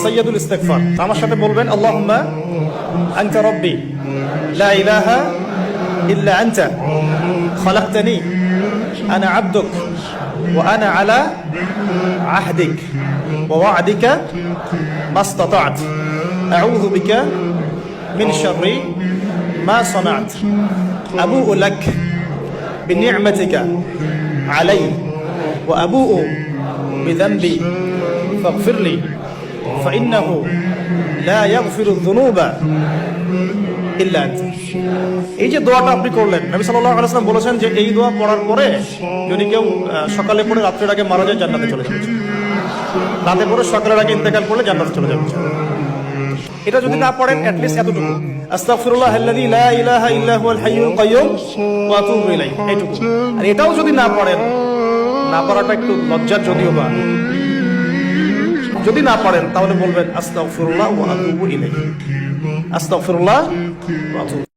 সাইয়্যিদুল ইস্তিগফার। আমার সাথে বলবেন আল্লাহুম্মা আনতা রাব্বি লা ইলাহা ইল্লা আনতা খালাকতানি আনা আবদুক ওয়া আনা আলা আহদিক ওয়া ওয়া'দিকা মাসতাতা'ত আউযু বিকা মিন শাররি মা সানা'ত আবুউ লাক বিনি'মাতিকা আলাইয়া ওয়া আবুউ বিযানবি ফাগফিরলি فإنه لا يغفر الذنوب إلا أنت। এই যে দোয়াটা আপনি করলেন, নবী সাল্লাল্লাহু আলাইহি ওয়াসাল্লাম বলেছেন যে এই দোয়া পড়ার পরে যদি কেউ সকালে পড়ে রাতের আগে মারা যায় জান্নাতে চলে যাবে, রাতে পড়ে সকালের আগে ইন্তেকাল করলে জান্নাতে চলে যাবে। এটা যদি না পড়েন অ্যাট লিস্ট এতটুকু আস্তাগফিরুল্লাহাল্লাযী লা ইলাহা ইল্লা হুয়াল হাইয়ুল কাইয়্যুম ওয়া আতুবু ইলাইহি, এইটুকু। আর এটাও যদি না পড়েন, না পড়াটা একটু লজ্জার যদিও বা, যদি না পারেন তাহলে বলবেন আস্তাগফিরুল্লাহ ওয়া আতুবু ইলাইহি, আস্তাগফিরুল্লাহ ওয়া আতুবু।